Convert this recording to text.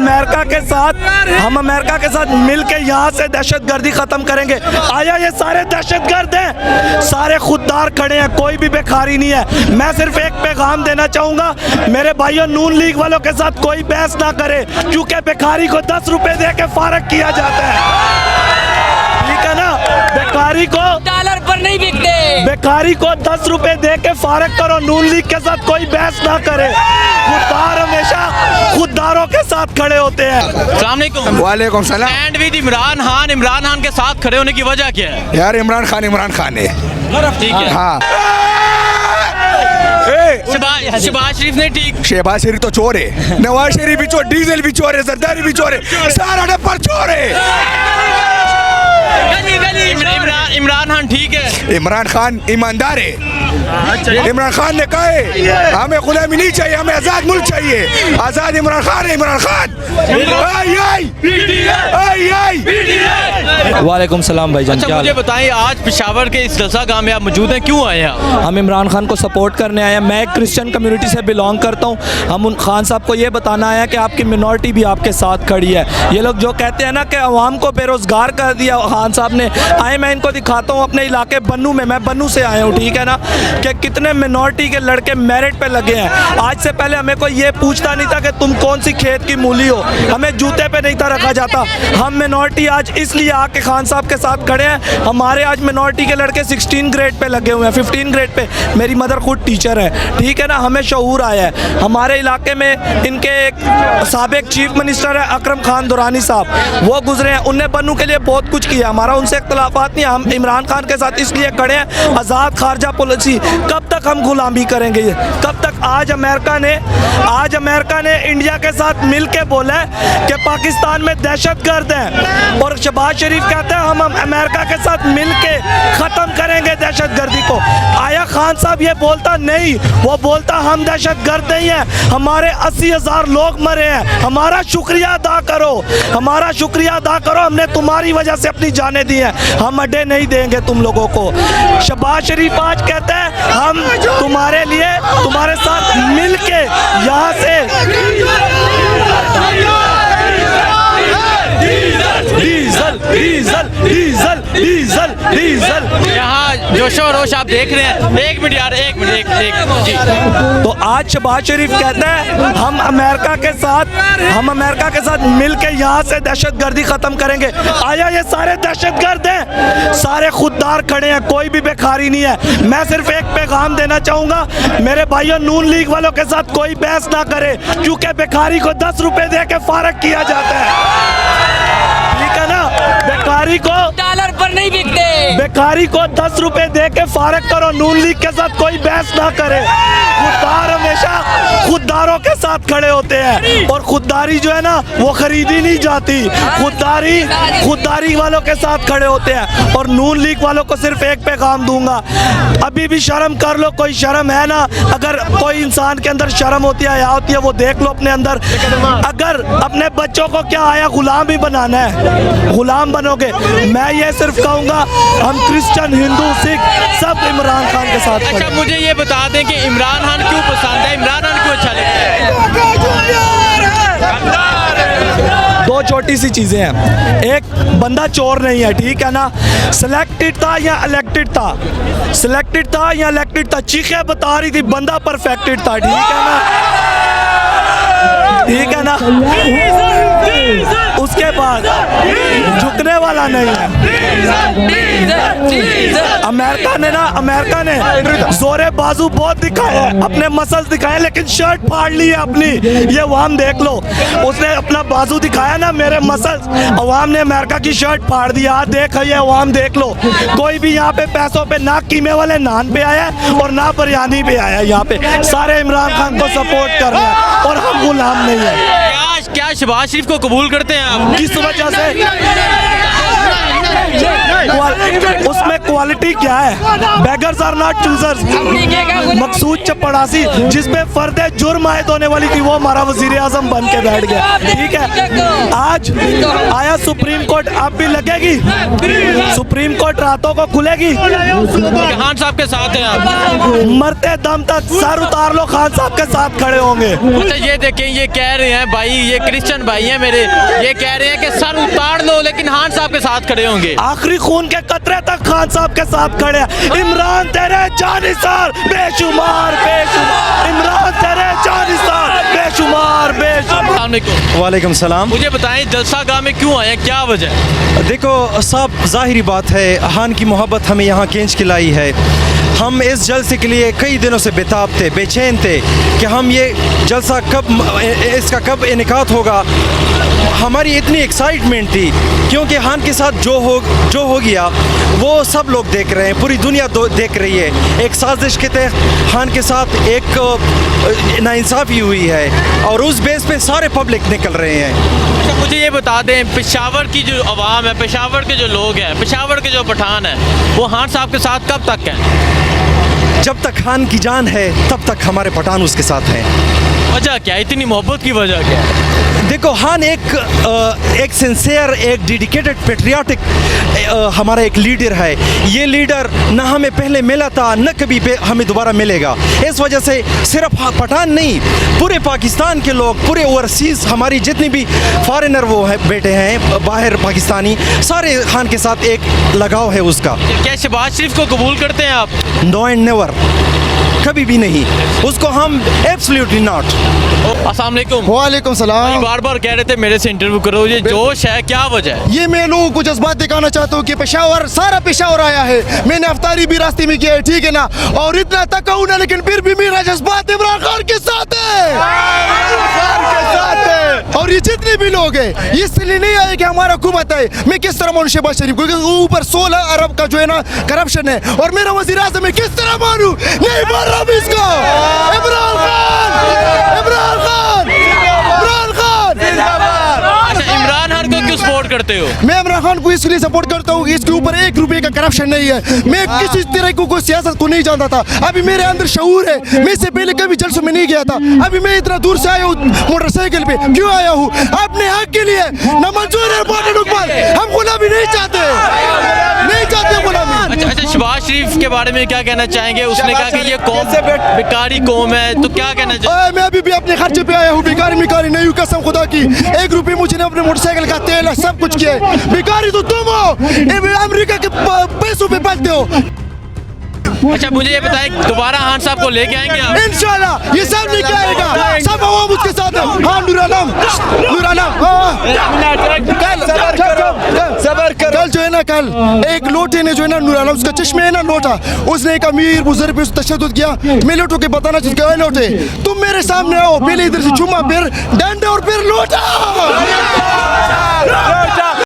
America के साथ मिलके यहाँ से दहशतगर्दी खत्म करेंगे। आया ये सारे दहशतगर्द हैं, सारे खुददार खड़े हैं, कोई भी बेकारी नहीं है। मैं सिर्फ एक पैगाम देना चाहूँगा, मेरे भाइयों नून लीग वालों के साथ कोई बहस ना करे, क्योंकि बेकारी को 10 रुपए दे के फारग किया जाता है। ठीक है ना, बेकारी को डॉलर पर नहीं बिकते, बेकारी को 10 रुपए दे के फारग करो। नून लीग के साथ कोई बहस ना करे, खुददार हमेशा खुददारों के साथ खड़े होते हैं। अस्सलाम वालेकुम। वालेकुम सलाम। एंड विद इमरान खान के साथ खड़े होने की वजह क्या है? यार इमरान खान है। ठीक है। हाँ शहबाज शरीफ ने ठीक। शहबाज शरीफ तो चोर है, नवाज शरीफ भी चोर, डीजल भी चोर है, जरदारी भी चोर है, सारा डब्बर चोर है। इमरान खान ठीक है। इमरान खान ईमानदार है। इमरान खान ने कहा है हमें गुलामी नहीं चाहिए, हमें आजाद मुल्क चाहिए। आजाद इमरान खान है। इमरान खान वालेकुम सलाम भाईजान। अच्छा मुझे बताएं, आज पेशावर के इस जलसा गाह में आप मौजूद हैं, क्यों आए हैं? हम इमरान खान को सपोर्ट करने आए हैं। मैं एक क्रिश्चियन कम्युनिटी से बिलोंग करता हूँ। हम उन खान साहब को ये बताना आया कि आपकी मिनॉरिटी भी आपके साथ खड़ी है। ये लोग जो कहते हैं ना कि अवाम को बेरोज़गार कर दिया खान साहब ने, आए मैं इनको दिखाता हूँ अपने इलाके बन्नू में। मैं बन्नू से आया हूँ, ठीक है ना, कि कितने मिनॉरिटी के लड़के मेरिट पे लगे हैं। आज से पहले हमें कोई ये पूछता नहीं था कि तुम कौन सी खेत की मूली हो, हमें जूते पे नहीं था रखा जाता। हम मिनॉरिटी आज इसलिए आके खान साहब के साथ खड़े हैं। हमारे आज मिनॉरिटी के लड़के 16 ग्रेड पे लगे हुए हैं, 15 ग्रेड पे। मेरी मदर खुद टीचर है, ठीक है ना, हमें शऊर आया है। हमारे इलाके में इनके एक साबिक चीफ मिनिस्टर है अकरम खान दुरानी साहब, वो गुजरे हैं, उनने बन्नू के लिए बहुत कुछ किया। हमारा उनसे इख्तलाफात नहीं, हम इमरान खान के साथ इसलिए खड़े हैं। आज़ाद खारजा पॉलिसी, कब तक हम गुलामी करेंगे ये, कब तक? आज अमेरिका ने इंडिया के साथ मिल के बोला है कि पाकिस्तान में दहशतगर्द हैं, और शहबाज शरीफ कहते हैं हम अमेरिका के साथ मिल के ख़त्म करेंगे दहशतगर्दी को। आया खान साहब ये बोलता नहीं, वो बोलता हम दहशतगर्द नहीं हैं, हमारे 80,000 लोग मरे हैं, हमारा शुक्रिया अदा करो, हमारा शुक्रिया अदा करो, हमने तुम्हारी वजह से अपनी जानें दी हैं, हम अड्डे नहीं देंगे तुम लोगों को। शहबाज शरीफ आज कहते हैं हम तुम्हारे लिए तुम्हारे साथ मिल के यहाँ से डीजल यहाँ जोशो रोश आप देख रहे हैं। एक मिनट यार, एक मिनट जी। तो आज शहबाज शरीफ कहता है हम अमेरिका के साथ मिल के यहाँ से दहशतगर्दी खत्म करेंगे। आया ये सारे दहशतगर्द हैं, सारे खुददार खड़े हैं, कोई भी बेकारी नहीं है। मैं सिर्फ एक पैगाम देना चाहूँगा, मेरे भाइयों नून लीग वालों के साथ कोई बहस ना करे, क्योंकि बेकारी को 10 रुपए दे के फारग किया जाता है। ठीक है ना, बेकारी को डॉलर पर नहीं बिकते, बेकारी को 10 रुपए दे के फारग करो। नून लीग के साथ कोई बहस ना करे। खुददार हमेशा खुददारों के साथ खड़े होते हैं, और खुददारी जो है ना वो खरीदी नहीं जाती। खुददारी वालों के साथ खड़े होते हैं। और नून लीग वालों को सिर्फ एक पैगाम दूंगा, अभी भी शर्म कर लो, कोई शर्म है ना? अगर कोई इंसान के अंदर शर्म होती है, या होती है, वो देख लो अपने अंदर। अगर अपने बच्चों को क्या आया गुलाम ही बनाना है, गुलाम बनोगे। मैं ये सिर्फ कहूँगा हम क्रिश्चियन, हिंदू, सिख सब इमरान खान के साथ। अच्छा मुझे ये बता दें कि इमरान खान क्यों पसंद है, इमरान खान क्यों अच्छा लगता है? दो छोटी सी चीज़ें हैं, एक बंदा चोर नहीं है, ठीक है ना, सिलेक्टेड था या इलेक्टेड था, सिलेक्टेड था या इलेक्टेड था, चीखें बता रही थी, बंदा परफेक्टेड था, ठीक है ना, ठीक है ना। उसके बाद झुकने वाला नहीं है। अमेरिका ने जोरे बाजू बहुत दिखाए, अपने मसल्स दिखाए, लेकिन शर्ट फाड़ ली है अपनी। ये अवाम देख लो, उसने अपना बाजू दिखाया ना, मेरे मसल्स, अवाम ने अमेरिका की शर्ट फाड़ दिया। देख ये अवाम देख लो, कोई भी यहाँ पे पैसों पे ना कीमे वाले नान पे आया और ना बिरयानी पे आया। यहाँ पे सारे इमरान खान को सपोर्ट कर रहे हैं, और हम गुलाम नहीं है। क्या शहबाज शरीफ को कबूल करते हैं आप? किस वजह से? उसमें क्वालिटी क्या है? Beggars are not choosers. Maqsood चपड़ासी जिसपे फर्दे जुर्म आयद होने वाली थी वो हमारा वजीर आजम बन के बैठ गया। ठीक है, आज आया सुप्रीम कोर्ट, अब भी लगेगी सुप्रीम कोर्ट रातों को खुलेगी। खान साहब के साथ हैं आप? मरते दम तक सर उतार लो, खान साहब के साथ खड़े होंगे। अच्छा ये देखें, ये कह रहे हैं भाई, ये क्रिश्चियन भाई हैं मेरे, ये कह रहे हैं कि सर उतार लो लेकिन खान साहब के साथ खड़े होंगे। आखिरी खून के कतरे तक खान साहब के साथ खड़े हैं। इमरान तेरे जानिसार बेशुमार बेशुमार, इमरान तेरे जानिसार बेशुमार बेशुमार। वालेकुम सलाम। मुझे बताएं जलसा गाह में क्यों आए हैं, क्या वजह है? देखो साहब, ज़ाहिरी बात है, हान की मोहब्बत हमें यहाँ खींच के लाई है। हम इस जलसे के लिए कई दिनों से बेताब थे, बेचैन थे कि हम ये जलसा इसका कब इनेकात होगा। हमारी इतनी एक्साइटमेंट थी क्योंकि हान के साथ जो हो गया वो सब लोग देख रहे हैं, पूरी दुनिया देख रही है। एक साजिश के तहत हान के साथ एक नाइंसाफ़ी हुई है और उस बेस पे सारे पब्लिक निकल रहे हैं। अच्छा मुझे ये बता दें, पेशावर की जो आवाम है, पेशावर के जो लोग हैं, पेशावर के जो पठान हैं, वो खान साहब के साथ कब तक हैं? जब तक खान की जान है तब तक हमारे पठान उसके साथ हैं। वजह क्या है, इतनी मोहब्बत की वजह क्या है? देखो हान एक सिंसियर, एक डेडिकेटेड, पेट्रियाटिक हमारा एक लीडर है। ये लीडर ना हमें पहले मिला था, न कभी हमें दोबारा मिलेगा। इस वजह से सिर्फ पठान नहीं, पूरे पाकिस्तान के लोग, पूरे ओवरसीज़ हमारी जितनी भी फॉरेनर वो है बेटे हैं बाहर पाकिस्तानी, सारे खान के साथ एक लगाव है उसका। क्या शहबाज शरीफ को कबूल करते हैं आप? नो एंड नेवर, कभी भी नहीं, उसको हम एब्सोल्युटली नॉट। अस्सलाम वालेकुम। वालेकुम सलाम। बार बार कह रहे थे मेरे से इंटरव्यू करो, ये जोश है, क्या वजह है? ये मैं लोगों को जज्बात दिखाना चाहता हूँ कि पेशावर, सारा पेशावर आया है। मैंने अफ्तारी भी रास्ते में किया है, ठीक है ना, और इतना तक हूँ ना, लेकिन फिर भी मेरा जज्बात इमरान खान के साथ है, और ये जितने भी लोग हैं इसलिए नहीं आए कि हमारा हुकूमत है। मैं किस तरह मानूं शहबाज शरीफ को, क्योंकि ऊपर 16 अरब का जो है ना करप्शन है, और मेरा वज़ीर आज़म मैं किस तरह मानूं? नहीं मान रहा मैं इसको। इमरान खान, इमरान खान, इमरान खान। अच्छा इमरान खान को क्यों सपोर्ट करते हो? मैं इमरान खान को इसलिए सपोर्ट करता हूँ, इसके ऊपर 1 रुपए का करप्शन नहीं है। मैं किसी तरह को सियासत को नहीं जानता था, अभी मेरे अंदर शऊर है। मैं इससे पहले कभी जलसों में नहीं गया था, अभी मैं इतना दूर से आया हूँ मोटरसाइकिल पे। क्यों आया हूँ? अपने हक के लिए। न मंजूर है हम गुलामी नहीं चाहते, नहीं चाहते गुलामी। अच्छा शहबाज शरीफ के बारे में क्या कहना चाहेंगे? उसने कहा कि ये कौम बेकारी कौम है, तो क्या कहना चाहिए? मैं अभी भी अपने खर्चे पे आया हूँ, भिखारी नहीं हूँ, कसम खुदा की। 1 रुपये मुझे अपने मोटरसाइकिल का तेल सब कुछ किया है। भिखारी तो तुम हो, अमेरिका के पैसों पे पलते हो। अच्छा मुझे ये बताएं, दोबारा खान साहब को लेके आएंगे आप? इंशाल्लाह ये सब लेके आएगा, सब आवाम उसके साथ है। हाँ नूरालम, कल जो है ना, कल एक लोटे ने जो है ना, नूरालम उसका चश्मे है ना लोटा, उसने एक अमीर बुजुर्ग पे तशद्दुद किया। मैं लोटो के बताना चाहता हूँ, लोटे तुम मेरे सामने आओ, पहले इधर से चुम्मा, फिर डंडा और फिर लोटा।